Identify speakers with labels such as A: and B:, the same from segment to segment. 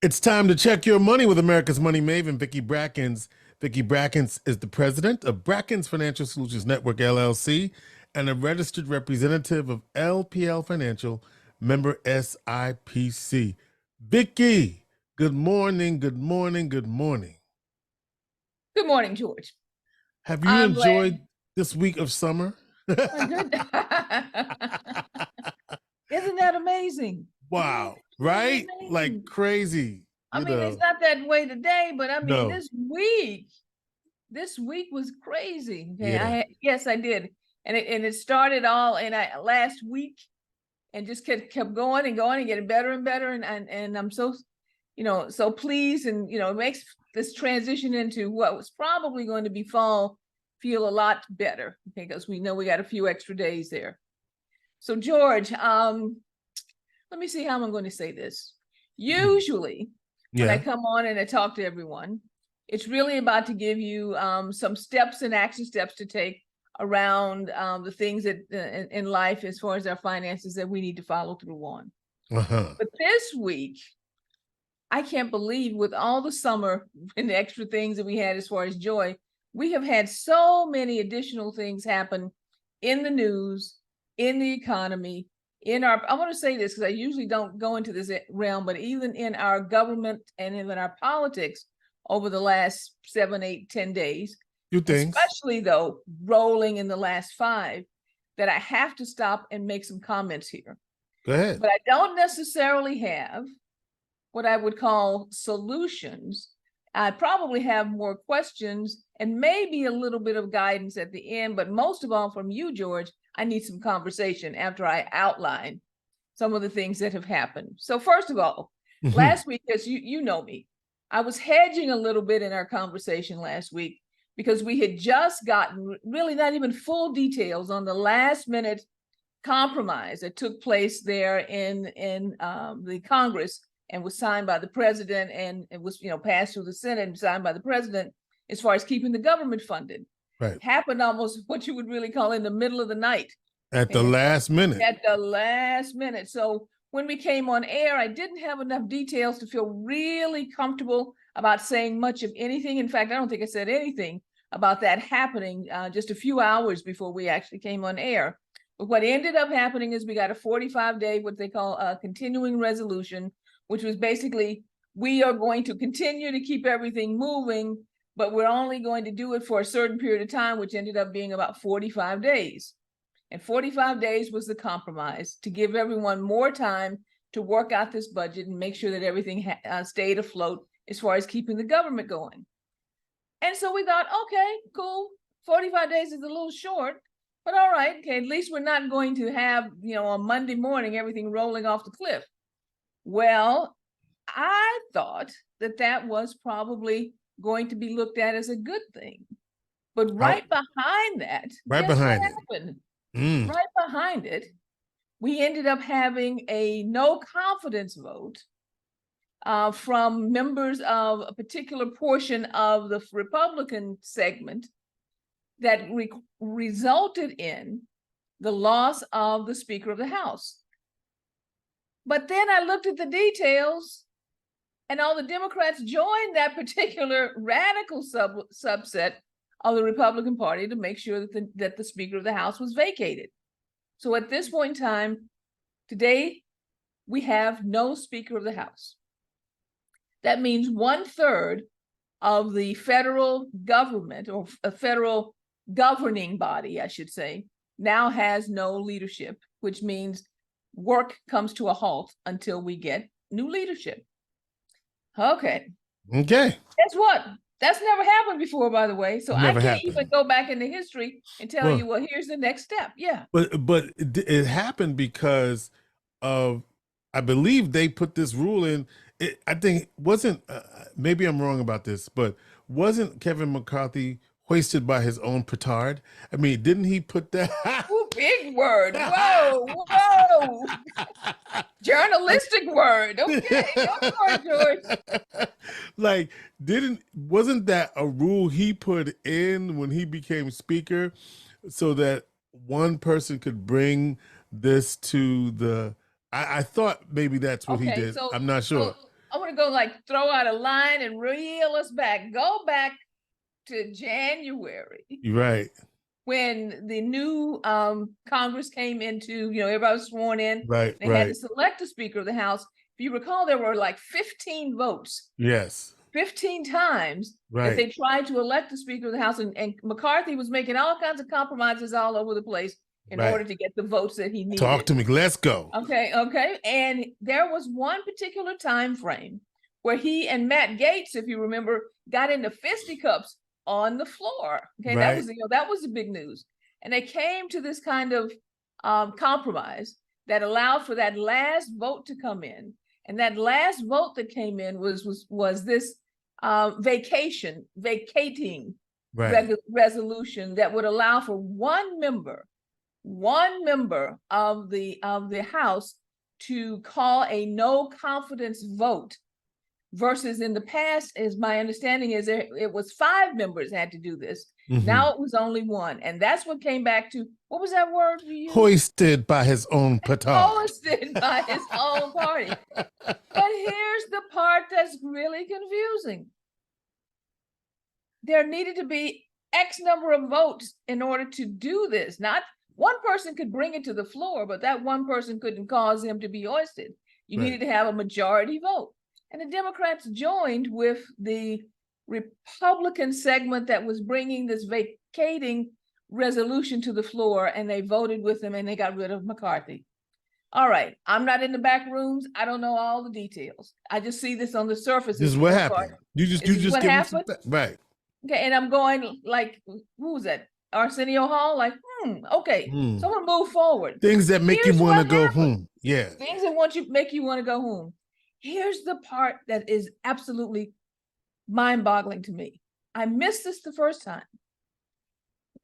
A: It's time to check your money with America's Money Maven, Vicki Brackens. Vicki Brackens is the president of Brackens Financial Solutions Network, LLC, and a registered representative of LPL Financial, member SIPC. Vicki, good morning, good morning, good morning.
B: Good morning, George.
A: Have you enjoyed this week of summer?
B: Isn't that amazing?
A: Wow, right?
B: Amazing.
A: Like crazy.
B: I mean, it's not that way today, but I mean,
A: No.
B: this week was crazy. Okay, yeah. Yes, I did. And it started all in last week and just kept going and going and getting better and better. And I'm so, so pleased. And, it makes this transition into what was probably going to be fall feel a lot better, because we know we got a few extra days there. So George, let me see how I'm going to say this. Usually when I come on and I talk to everyone, it's really about to give you some steps and action steps to take around the things that in life, as far as our finances, that we need to follow through on. But this week, I can't believe, with all the summer and the extra things that we had as far as joy, we have had so many additional things happen in the news, in the economy, I want to say this because I usually don't go into this realm, but even in our government and even our politics over the last 7, 8, 10 days, especially though rolling in the last 5, that I have to stop and make some comments here.
A: Go ahead.
B: But I don't necessarily have what I would call solutions. I probably have more questions and maybe a little bit of guidance at the end, but most of all from you, George, I need some conversation after I outline some of the things that have happened. So first of all, last week, as you know me, I was hedging a little bit in our conversation last week because we had just gotten really not even full details on the last minute compromise that took place there in the Congress and was signed by the president, and it was passed through the Senate and signed by the president as far as keeping the government funded.
A: Right.
B: Happened almost what you would really call in the middle of the night.
A: At the last minute.
B: At the last minute. So when we came on air, I didn't have enough details to feel really comfortable about saying much of anything. In fact, I don't think I said anything about that happening just a few hours before we actually came on air. But what ended up happening is we got a 45-day, what they call a continuing resolution, which was basically, we are going to continue to keep everything moving, but we're only going to do it for a certain period of time, which ended up being about 45 days. And 45 days was the compromise to give everyone more time to work out this budget and make sure that everything stayed afloat as far as keeping the government going. And so we thought, okay, cool. 45 days is a little short, but all right, okay, at least we're not going to have, on Monday morning, everything rolling off the cliff. Well, I thought that was probably going to be looked at as a good thing. But right behind that,
A: right
B: behind it, we ended up having a no confidence vote from members of a particular portion of the Republican segment that resulted in the loss of the Speaker of the House. But then I looked at the details, and all the Democrats joined that particular radical subset of the Republican Party to make sure that the Speaker of the House was vacated. So at this point in time, today, we have no Speaker of the House. That means 1/3 of the federal government, or a federal governing body, I should say, now has no leadership, which means work comes to a halt until we get new leadership. Okay.
A: Guess
B: what? That's never happened before, by the way. So I can't even go back into history and tell you, well, here's the next step. Yeah.
A: But it happened because of, I believe they put this rule in. I think wasn't, maybe I'm wrong about this, but wasn't Kevin McCarthy hoisted by his own petard? I mean, didn't he put that?
B: Ooh, big word. Whoa. Journalistic word. Okay, go for it, George.
A: Like, wasn't that a rule he put in when he became speaker so that one person could bring this to the, I thought maybe that's what he did. I'm not sure.
B: I want to go throw out a line and reel us back. Go back to January.
A: Right.
B: When the new Congress came into, everybody was sworn in.
A: Right.
B: They had to select a Speaker of the House. If you recall, there were 15 votes.
A: Yes.
B: 15 times that they tried to elect the Speaker of the House, and McCarthy was making all kinds of compromises all over the place in order to get the votes that he needed.
A: Talk to me. Let's go.
B: Okay. And there was one particular time frame where he and Matt Gaetz, if you remember, got into fisticuffs on the floor. Okay, that was the big news. And they came to this kind of compromise that allowed for that last vote to come in. And that last vote that came in was this vacating resolution that would allow for one member of the House to call a no confidence vote, versus in the past, as my understanding is, it was 5 members had to do this. Now it was only 1. And that's what came back to, what was that word you used?
A: Hoisted by his own petard.
B: Hoisted by his own party. But here's the part that's really confusing. There needed to be X number of votes in order to do this. Not one person could bring it to the floor, but that one person couldn't cause him to be hoisted. You needed to have a majority vote. And the Democrats joined with the Republican segment that was bringing this vacating resolution to the floor, and they voted with them and they got rid of McCarthy. All right, I'm not in the back rooms. I don't know all the details. I just see this on the surface.
A: This is what happened. You just
B: what
A: give
B: happened?
A: Right.
B: Okay, and I'm going who was that? Arsenio Hall? Okay. So I'm gonna move forward.
A: Things that make you want to go home. Yeah.
B: Things that make you want to go home. Here's the part that is absolutely mind-boggling to me. I missed this the first time.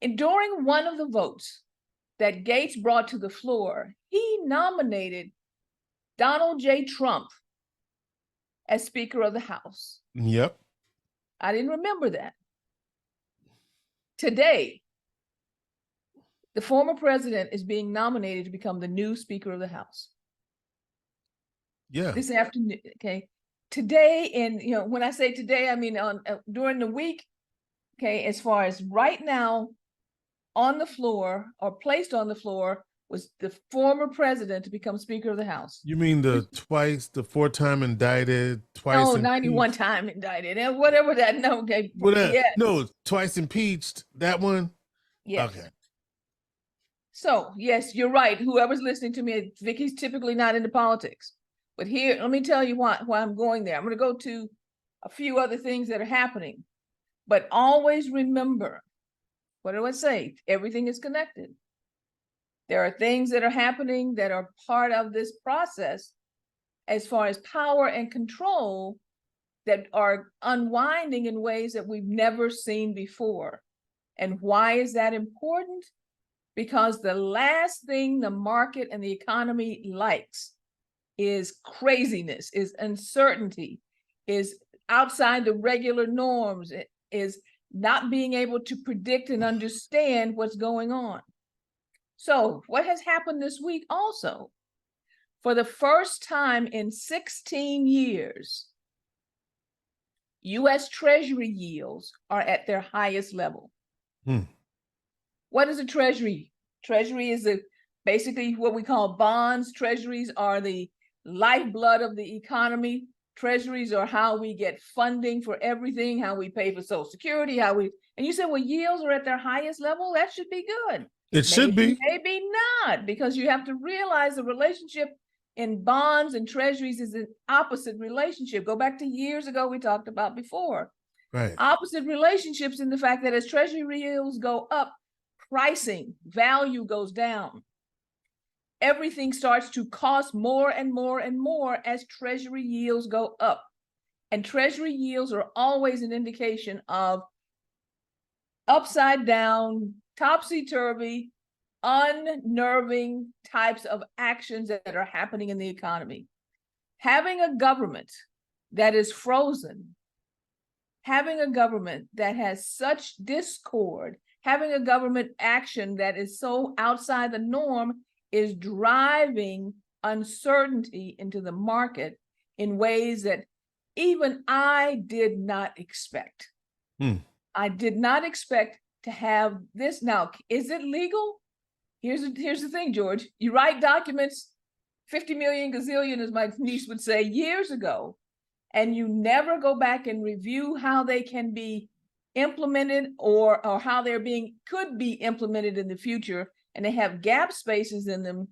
B: And during one of the votes that Gaetz brought to the floor, he nominated Donald J. Trump as Speaker of the House.
A: Yep.
B: I didn't remember that. Today, the former president is being nominated to become the new Speaker of the House.
A: Yeah.
B: This afternoon, okay. Today, and when I say today, I mean during the week, okay, as far as right now, on the floor or placed on the floor was the former president to become Speaker of the House.
A: You mean the 4-time indicted, twice?
B: No, 91 time indicted, and whatever that. No, okay.
A: Yes. No, twice impeached. That one.
B: Yes.
A: Okay.
B: So yes, you're right. Whoever's listening to me, Vicki's typically not into politics. But here, let me tell you why I'm going there. I'm going to go to a few other things that are happening. But always remember, what do I say? Everything is connected. There are things that are happening that are part of this process as far as power and control that are unwinding in ways that we've never seen before. And why is that important? Because the last thing the market and the economy likes is craziness, is uncertainty, is outside the regular norms, is not being able to predict and understand what's going on. So what has happened this week also? For the first time in 16 years, U.S. Treasury yields are at their highest level. What is a treasury? Treasury is basically what we call bonds. Treasuries are the lifeblood of the economy. Treasuries are how we get funding for everything, how we pay for Social Security, and you say, well, yields are at their highest level. That should be good.
A: It should be.
B: Maybe not, because you have to realize the relationship in bonds and treasuries is an opposite relationship. Go back to years ago, we talked about before.
A: Right.
B: Opposite relationships in the fact that as treasury yields go up, pricing, value goes down. Everything starts to cost more and more and more as treasury yields go up. And treasury yields are always an indication of upside down, topsy-turvy, unnerving types of actions that are happening in the economy. Having a government that is frozen, having a government that has such discord, having a government action that is so outside the norm is driving uncertainty into the market in ways that even I did not expect. I did not expect to have this. Now, is it legal? Here's the thing, George. You write documents, 50 million gazillion, as my niece would say, years ago, and you never go back and review how they can be implemented or how they're could be implemented in the future, and they have gap spaces in them.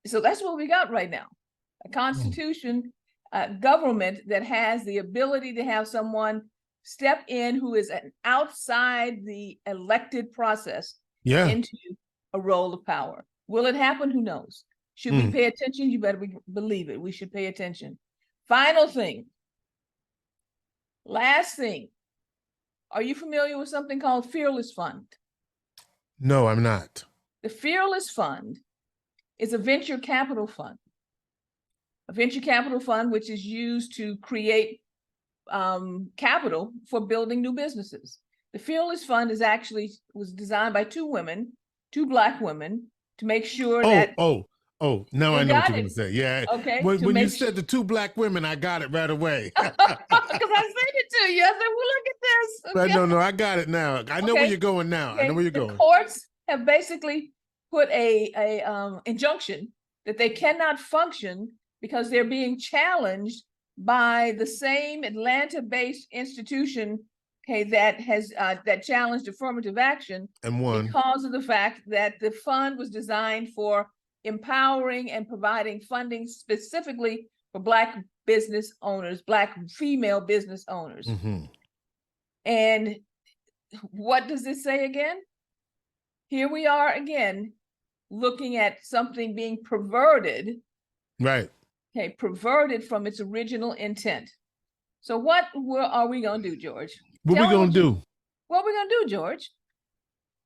B: So that's what we got right now. A constitution, government that has the ability to have someone step in who is outside the elected process into a role of power. Will it happen? Who knows? Should we pay attention? You better believe it. We should pay attention. Final thing. Last thing. Are you familiar with something called Fearless Fund?
A: No, I'm not.
B: The Fearless Fund is a venture capital fund. A venture capital fund which is used to create capital for building new businesses. The Fearless Fund was designed by two Black women, to make sure that.
A: Now I know what you're going to say. Yeah.
B: Okay.
A: When you said the two Black women, I got it right away.
B: Because I said it to you. I said, well, look at this.
A: Okay? But no, I got it now. I know where you're going now. Okay. I know where you're going.
B: The courts have basically put a injunction that they cannot function because they're being challenged by the same Atlanta-based institution, that challenged affirmative action
A: and won
B: because of the fact that the fund was designed for empowering and providing funding specifically for Black business owners, Black female business owners. And what does this say again? Here we are again, looking at something being perverted.
A: Right.
B: Okay, perverted from its original intent. So what are we going to do, George?
A: What are we going to do?
B: What are we going to do, George?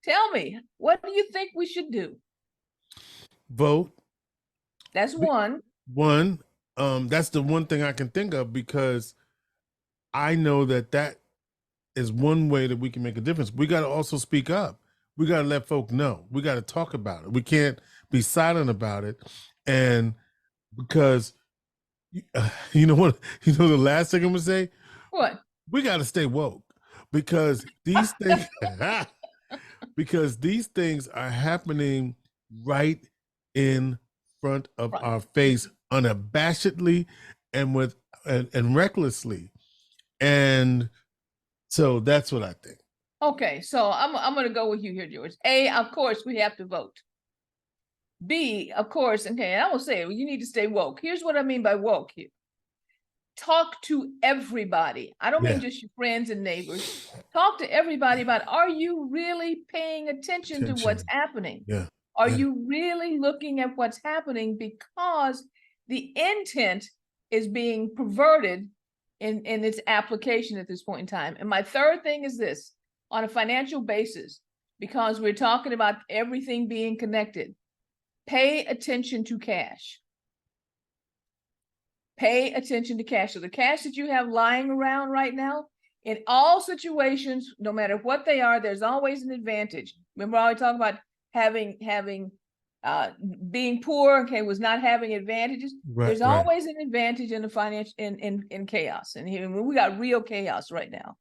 B: Tell me, what do you think we should do?
A: Vote.
B: That's one.
A: That's the one thing I can think of, because I know that is one way that we can make a difference. We got to also speak up. We got to let folk know. We got to talk about it. We can't be silent about it. And because you know what? You know the last thing I'm gonna say?
B: What?
A: We got to stay woke, because these things are happening right in front of our face, unabashedly and recklessly. And so that's what I think.
B: Okay, so I'm going to go with you here, George. A, of course, we have to vote. B, of course, okay, I will say, you need to stay woke. Here's what I mean by woke here. Talk to everybody. I don't mean just your friends and neighbors. Talk to everybody about, are you really paying attention to what's happening?
A: Yeah.
B: Are you really looking at what's happening? Because the intent is being perverted in its application at this point in time. And my third thing is this, on a financial basis, because we're talking about everything being connected, pay attention to cash. Pay attention to cash. So the cash that you have lying around right now, in all situations, no matter what they are, there's always an advantage. Remember, I always talk about being poor, was not having advantages. Right, there's always an advantage in the financial in chaos. And here we got real chaos right now.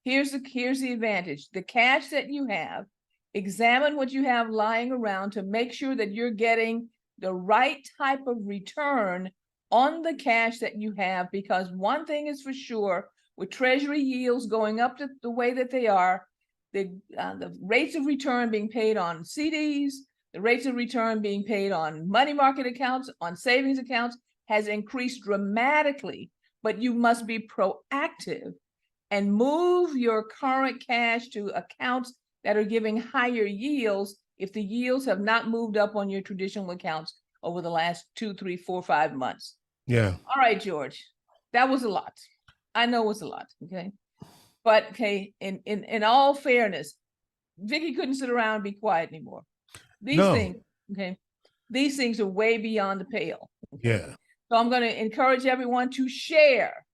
B: Here's the advantage. The cash that you have, examine what you have lying around to make sure that you're getting the right type of return on the cash that you have, because one thing is for sure, with treasury yields going up to the way that they are, the rates of return being paid on CDs, the rates of return being paid on money market accounts, on savings accounts, has increased dramatically. But you must be proactive and move your current cash to accounts that are giving higher yields if the yields have not moved up on your traditional accounts over the last 2, 3, 4, 5 months.
A: Yeah.
B: All right, George, that was a lot. I know it was a lot. Okay. But in all fairness, Vicki couldn't sit around and be quiet anymore. These things are way beyond the pale. Okay?
A: Yeah.
B: So I'm going to encourage everyone to share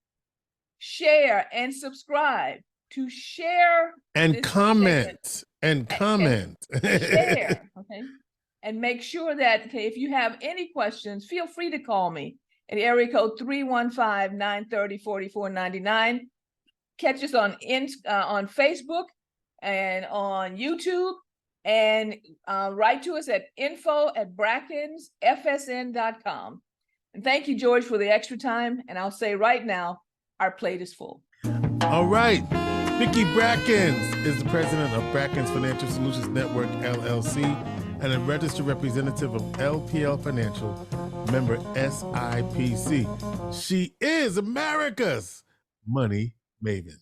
B: and subscribe, to share
A: and comment and comment.
B: Share, okay? And make sure that if you have any questions, feel free to call me at area code 315-930-4499. Catch us on Facebook and on YouTube, and write to us at info@brackensfsn.com. And thank you, George, for the extra time. And I'll say right now, our plate is full.
A: All right. Vicki Brackens is the president of Brackens Financial Solutions Network, LLC, and a registered representative of LPL Financial, member SIPC. She is America's money maven.